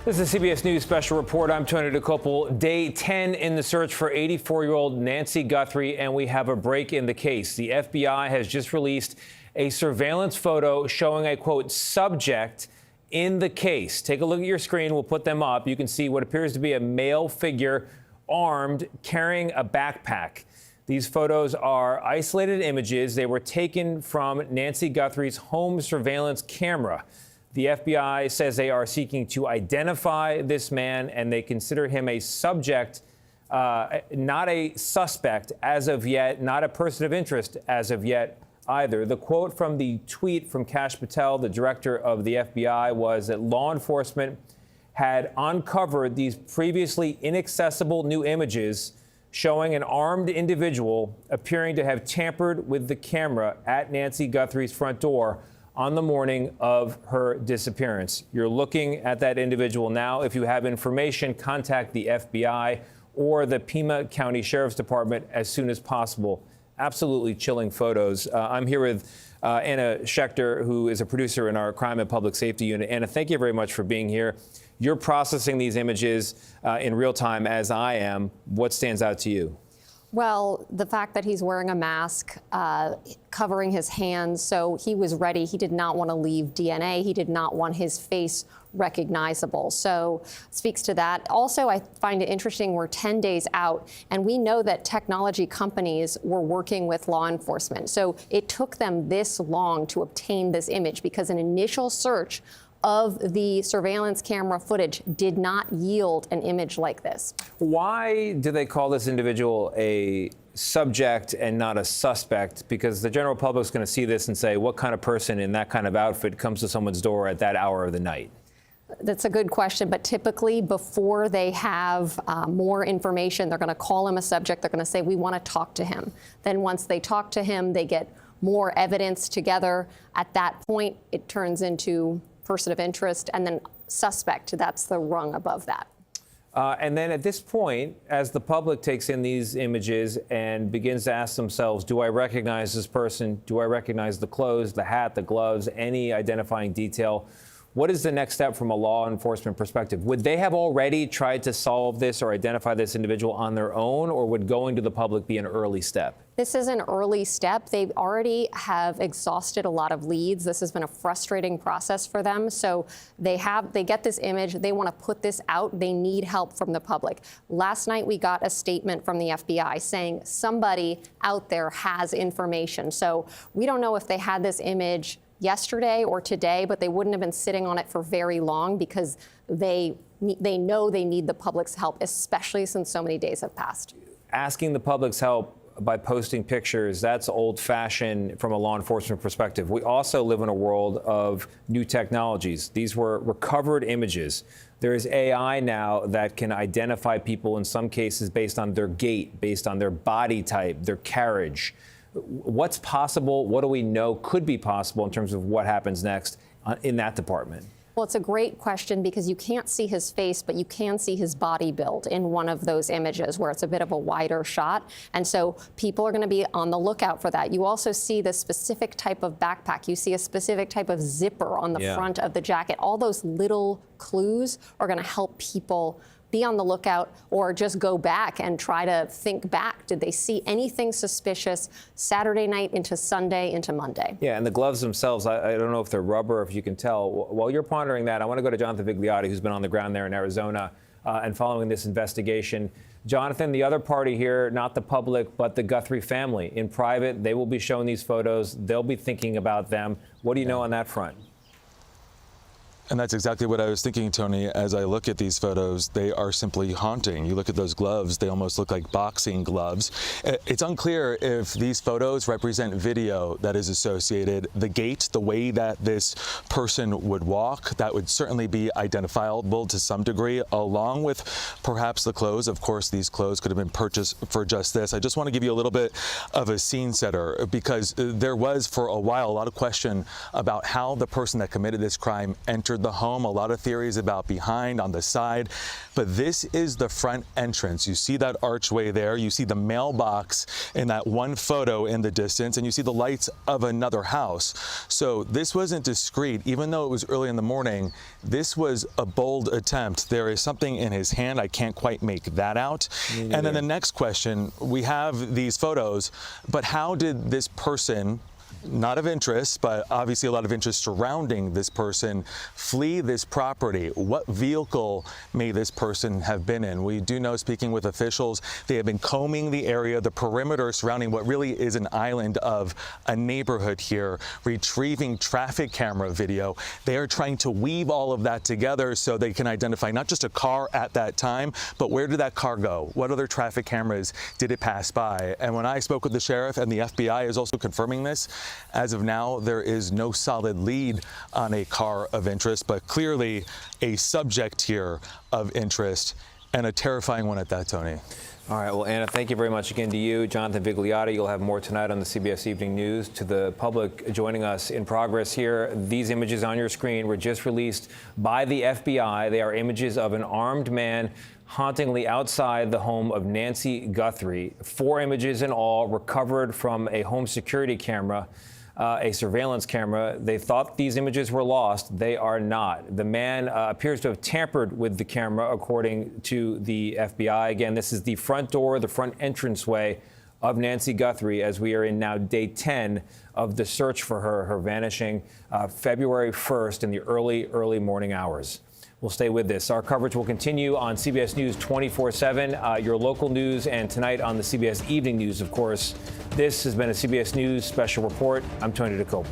This is a CBS News special report. I'm Tony DeCopel. Day 10 in the search for 84-year-old Nancy Guthrie, and we have a break in the case. The FBI has just released a surveillance photo showing a, quote, subject in the case. Take a look at your screen. We'll put them up. You can see what appears to be a male figure armed, carrying a backpack. These photos are isolated images. They were taken from Nancy Guthrie's home surveillance camera. The FBI says they are seeking to identify this man, and they consider him a subject, not a suspect as of yet, not a person of interest as of yet either. The quote from the tweet from Kash Patel, the director of the FBI, was that law enforcement had uncovered these previously inaccessible new images showing an armed individual appearing to have tampered with the camera at Nancy Guthrie's front door on the morning of her disappearance. You're looking at that individual now. If you have information, contact the FBI or the Pima County Sheriff's Department as soon as possible. Absolutely chilling photos. I'm here with Anna Schechter, who is a producer in our Crime and Public Safety Unit. Anna, thank you very much for being here. You're processing these images in real time, as I am. What stands out to you? Well, the fact that he's wearing a mask, covering his hands, so he was ready. He did not want to leave DNA. He did not want his face recognizable. So speaks to that. Also, I find it interesting, we're 10 days out, and we know that technology companies were working with law enforcement. So it took them this long to obtain this image because an initial search of the surveillance camera footage did not yield an image like this. Why do they call this individual a subject and not a suspect? Because the general public's going to see this and say, what kind of person in that kind of outfit comes to someone's door at that hour of the night? That's a good question, but typically before they have more information, they're going to call him a subject. They're going to say, we want to talk to him. Then once they talk to him, they get more evidence together. At that point, it turns into person of interest, and then suspect. That's the rung above that. And then at this point, as the public takes in these images and begins to ask themselves, do I recognize this person? Do I recognize the clothes, the hat, the gloves, any identifying detail? What is the next step from a law enforcement perspective? Would they have already tried to solve this or identify this individual on their own, or would going to the public be an early step? This is an early step. They already have exhausted a lot of leads. This has been a frustrating process for them. So they get this image. They want to put this out. They need help from the public. Last night, we got a statement from the FBI saying somebody out there has information. So we don't know if they had this image yesterday or today, but they wouldn't have been sitting on it for very long because they know they need the public's help, especially since so many days have passed. Asking the public's help by posting pictures, that's old-fashioned from a law enforcement perspective. We also live in a world of new technologies. These were recovered images. There is AI now that can identify people in some cases based on their gait, based on their body type, their carriage. What's possible? What do we know could be possible in terms of what happens next in that department? Well, it's a great question because you can't see his face, but you can see his body build in one of those images where it's a bit of a wider shot. And so people are going to be on the lookout for that. You also see the specific type of backpack. You see a specific type of zipper on the front of the jacket. All those little clues are going to help people be on the lookout or just go back and try to think back. Did they see anything suspicious Saturday night into Sunday into Monday? Yeah, and the gloves themselves, I don't know if they're rubber, if you can tell. While you're pondering that, I want to go to Jonathan Vigliotti, who's been on the ground there in Arizona and following this investigation. Jonathan, the other party here, not the public, but the Guthrie family. In private, they will be showing these photos. They'll be thinking about them. What do you know on that front? And that's exactly what I was thinking, Tony. As I look at these photos, they are simply haunting. You look at those gloves, they almost look like boxing gloves. It's unclear if these photos represent video that is associated. The gait, the way that this person would walk, that would certainly be identifiable to some degree, along with perhaps the clothes. Of course, these clothes could have been purchased for just this. I just want to give you a little bit of a scene setter because there was, for a while, a lot of question about how the person that committed this crime entered entered the home. A lot of theories about behind, on the side, but this is the front entrance. You see that archway there. You see the mailbox in that one photo in the distance, and you see the lights of another house. So this wasn't discreet, even though it was early in the morning. This was a bold attempt. There is something in his hand. I can't quite make that out. And then the next question, we have these photos, but how did this person, not of interest, but obviously a lot of interest surrounding this person, flee this property? What vehicle may this person have been in? We do know, speaking with officials, they have been combing the area, the perimeter surrounding what really is an island of a neighborhood here, retrieving traffic camera video. They are trying to weave all of that together so they can identify not just a car at that time, but where did that car go? What other traffic cameras did it pass by? And when I spoke with the sheriff, and the FBI is also confirming this, as of now, there is no solid lead on a car of interest, but clearly a subject here of interest, and a terrifying one at that, Tony. All right. Well, Anna, thank you very much again to you. Jonathan Vigliotti, you'll have more tonight on the CBS Evening News. To the public joining us in progress here, these images on your screen were just released by the FBI. They are images of an armed man hauntingly outside the home of Nancy Guthrie. 4 images in all recovered from a home security camera, a surveillance camera. They thought these images were lost. They are not. The man appears to have tampered with the camera, according to the FBI. Again, this is the front door, the front entranceway of Nancy Guthrie, as we are in now day 10 of the search for her vanishing February 1st in the early morning hours. We'll stay with this. Our coverage will continue on CBS News 24/7, your local news, and tonight on the CBS Evening News, of course. This has been a CBS News special report. I'm Tony DeCopo.